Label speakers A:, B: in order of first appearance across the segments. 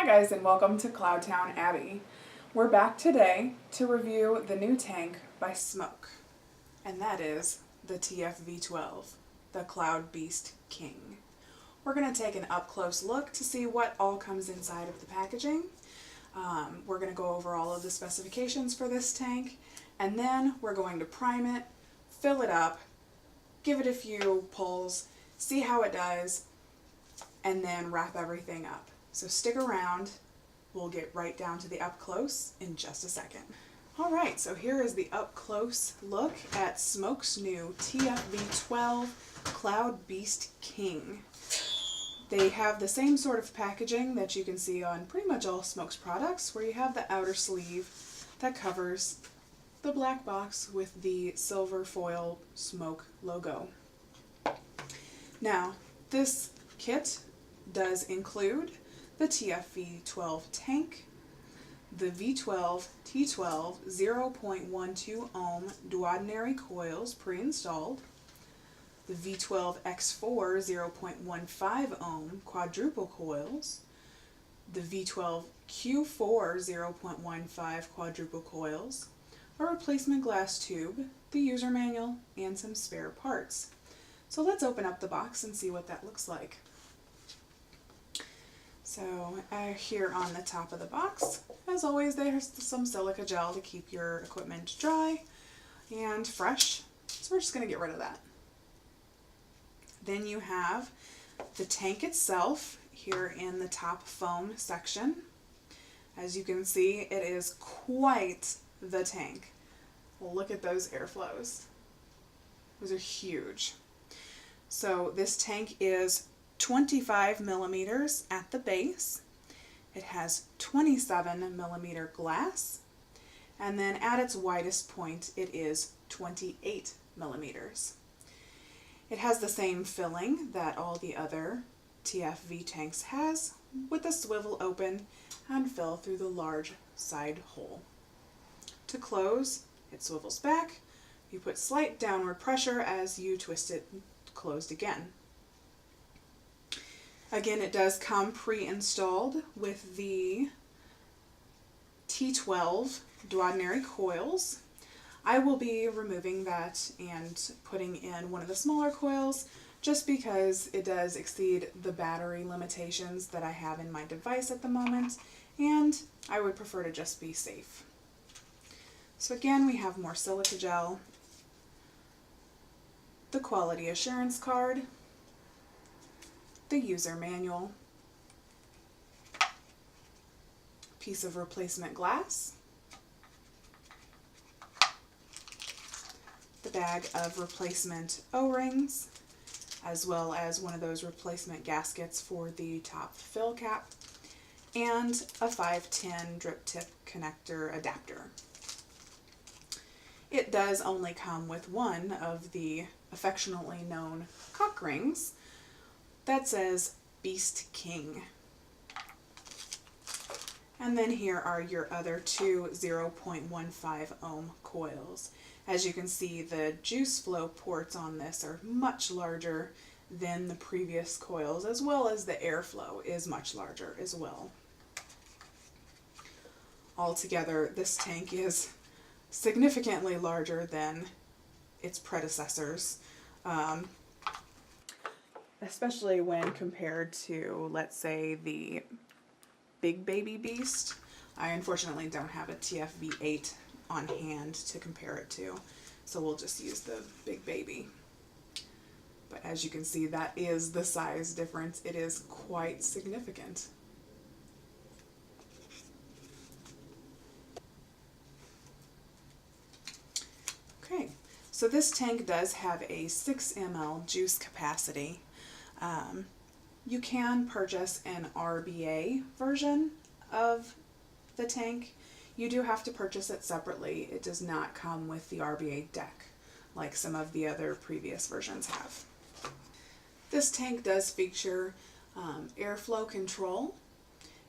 A: Hi guys, and welcome to Cloudtown Abbey. We're back today to review the new tank by SMOK, and that is the TFV12, the Cloud Beast King. We're going to take an up-close look to see what all comes inside of the packaging. We're going to go over all of the specifications for this tank, and then we're going to prime it, fill it up, give it a few pulls, see how it does, and then wrap everything up. So stick around, we'll get right down to the up close in just a second. Alright, so here is the up close look at SMOK's new TFV12 Cloud Beast King. They have the same sort of packaging that you can see on pretty much all SMOK's products, where you have the outer sleeve that covers the black box with the silver foil SMOK logo. Now, this kit does include the TFV12 tank, the V12 T12 0.12 ohm duodenary coils pre-installed, the V12 X4 0.15 ohm quadruple coils, the V12 Q4 0.15 quadruple coils, a replacement glass tube, the user manual, and some spare parts. So let's open up the box and see what that looks like. So here on the top of the box, as always, there's some silica gel to keep your equipment dry and fresh. So we're just going to get rid of that. Then you have the tank itself here in the top foam section. As you can see, it is quite the tank. Well, look at those airflows. Those are huge. So this tank is 25 millimeters at the base. It has 27 millimeter glass, and then at its widest point it is 28 millimeters. It has the same filling that all the other TFV tanks has, with the swivel open and fill through the large side hole. To close, it swivels back. You put slight downward pressure as you twist it closed again. Again, it does come pre-installed with the T12 duodenary coils. I will be removing that and putting in one of the smaller coils just because it does exceed the battery limitations that I have in my device at the moment, and I would prefer to just be safe. So again, we have more silica gel, the quality assurance card, the user manual, piece of replacement glass, the bag of replacement O-rings, as well as one of those replacement gaskets for the top fill cap, and a 510 drip tip connector adapter. It does only come with one of the affectionately known cock rings that says Beast King. And then here are your other two 0.15 ohm coils. As you can see, the juice flow ports on this are much larger than the previous coils, as well as the airflow is much larger as well. Altogether, this tank is significantly larger than its predecessors. Especially when compared to, let's say, the Big Baby Beast. I unfortunately don't have a TFV8 on hand to compare it to, so we'll just use the Big Baby. But as you can see, that is the size difference. It is quite significant. Okay, so this tank does have a 6 ml juice capacity. You can purchase an RBA version of the tank. You do have to purchase it separately. It does not come with the RBA deck like some of the other previous versions have. This tank does feature airflow control.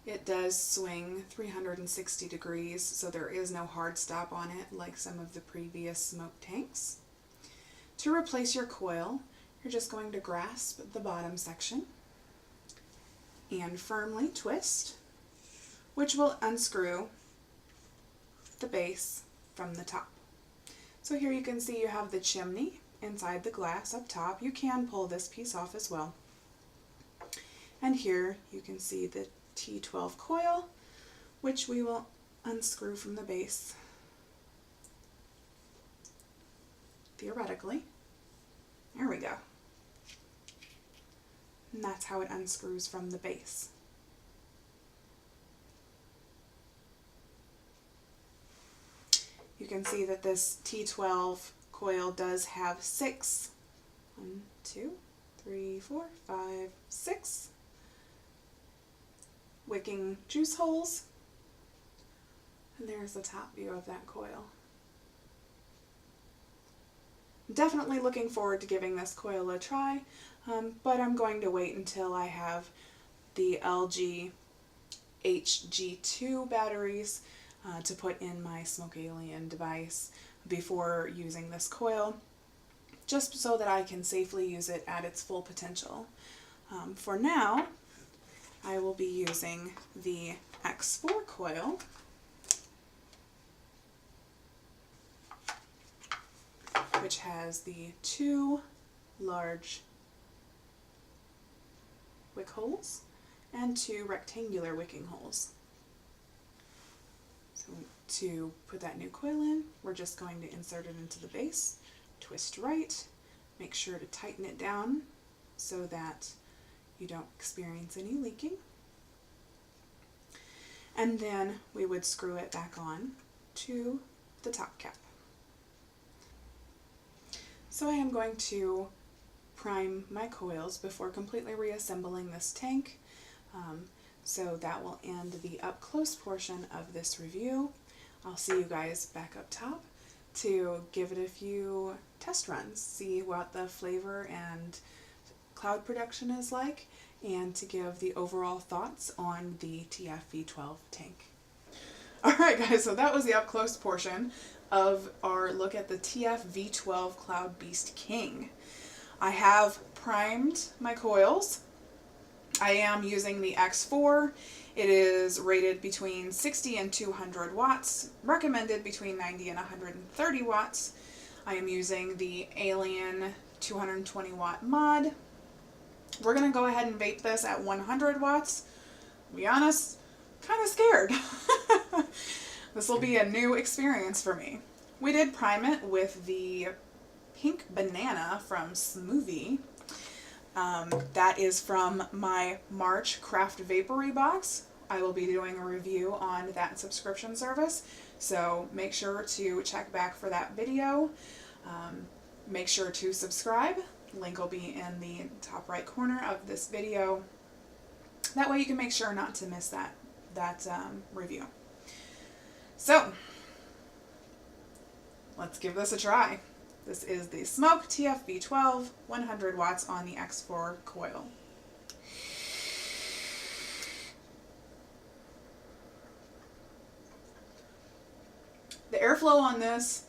A: It does swing 360 degrees, so there is no hard stop on it like some of the previous SMOK tanks. To replace your coil, you're just going to grasp the bottom section and firmly twist. which will unscrew the base from the top. So here you can see you have the chimney inside the glass up top. You can pull this piece off as well. And here you can see the T12 coil, which we will unscrew from the base, theoretically. There we go. And that's how it unscrews from the base. You can see that this T12 coil does have 6 wicking juice holes. And there's the top view of that coil. Definitely looking forward to giving this coil a try, but I'm going to wait until I have the LG HG2 batteries to put in my SMOK Alien device before using this coil, just so that I can safely use it at its full potential. For now, I will be using the X4 coil, which has the 2 large wick holes and 2 rectangular wicking holes. So to put that new coil in, we're just going to insert it into the base, twist right, make sure to tighten it down so that you don't experience any leaking. And then we would screw it back on to the top cap. So I am going to prime my coils before completely reassembling this tank. So that will end the up close portion of this review. I'll see you guys back up top to give it a few test runs, see what the flavor and cloud production is like, and to give the overall thoughts on the TFV12 tank. Alright guys, so that was the up close portion of our look at the TFV12 Cloud Beast King. I have primed my coils. I am using the X4. It is rated between 60 and 200 watts, recommended between 90 and 130 watts. I am using the Alien 220 watt mod. We're going to go ahead and vape this at 100 watts. To be honest, kind of scared. This will be a new experience for me. We did prime it with the pink banana from Smoothie. That is from my March Craft Vapory box. I will be doing a review on that subscription service, so make sure to check back for that video. Make sure to subscribe. Link will be in the top right corner of this video. That way you can make sure not to miss that review. So, let's give this a try. This is the SMOK TFV12 100 watts on the X4 coil. The airflow on this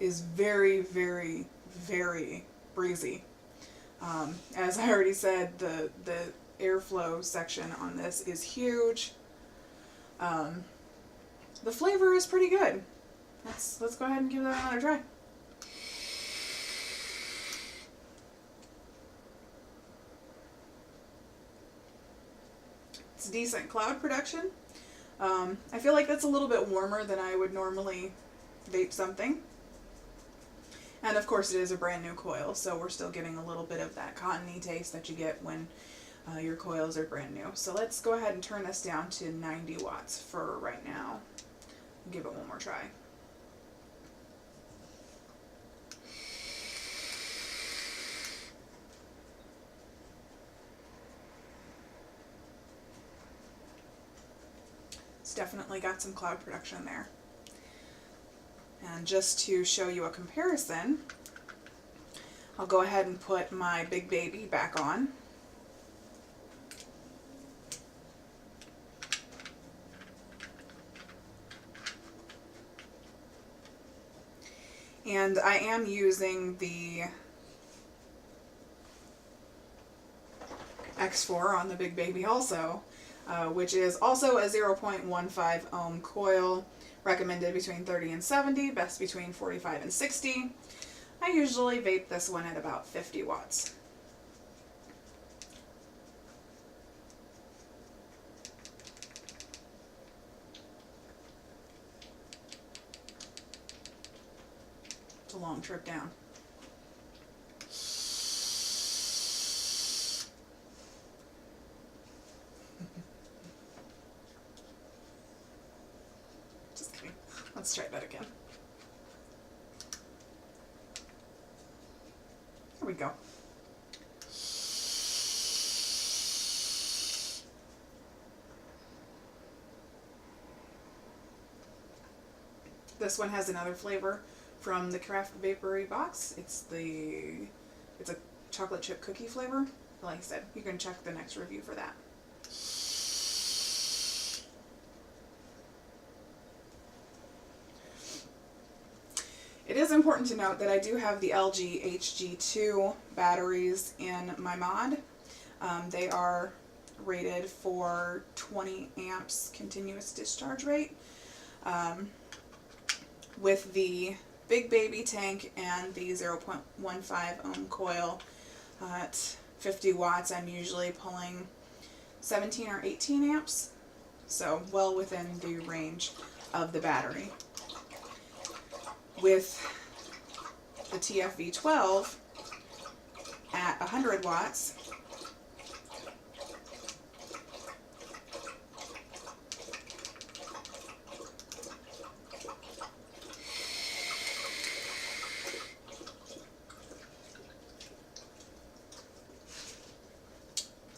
A: is very, very, very breezy. As I already said, the airflow section on this is huge. The flavor is pretty good. Let's go ahead and give that another try. It's decent cloud production. I feel like that's a little bit warmer than I would normally vape something. And of course it is a brand new coil, so we're still getting a little bit of that cottony taste that you get when your coils are brand new. So let's go ahead and turn this down to 90 watts for right now. Give it one more try. It's definitely got some cloud production there. And just to show you a comparison, I'll go ahead and put my big baby back on. And I am using the X4 on the big baby also. which is also a 0.15 ohm coil, recommended between 30 and 70, best between 45 and 60. I usually vape this one at about 50 watts. It's a long trip down. Just kidding. Let's try that again. Here we go. This one has another flavor from the Craft Bakery box. It's a chocolate chip cookie flavor. Like I said, you can check the next review for that. It is important to note that I do have the LG HG2 batteries in my mod. They are rated for 20 amps continuous discharge rate. With the big baby tank and the 0.15 ohm coil at 50 watts, I'm usually pulling 17 or 18 amps, so well within the range of the battery. With the TFV12 at 100 watts,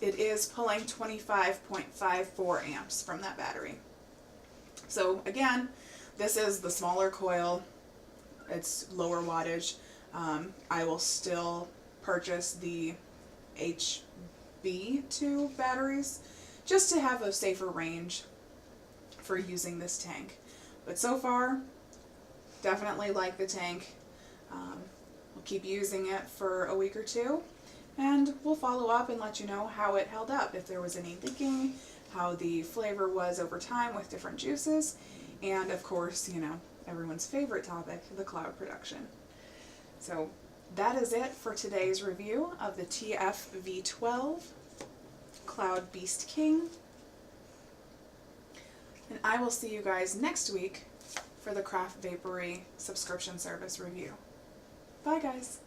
A: it is pulling 25.54 amps from that battery. So again, this is the smaller coil. It's lower wattage. I will still purchase the HB2 batteries just to have a safer range for using this tank. But so far, definitely like the tank. We'll keep using it for a week or two, and we'll follow up and let you know how it held up, if there was any leaking, how the flavor was over time with different juices, and of course, you know, everyone's favorite topic, the cloud production. So that is it for today's review of the TFV12 Cloud Beast King. And I will see you guys next week for the Craft Vapery subscription service review. Bye guys!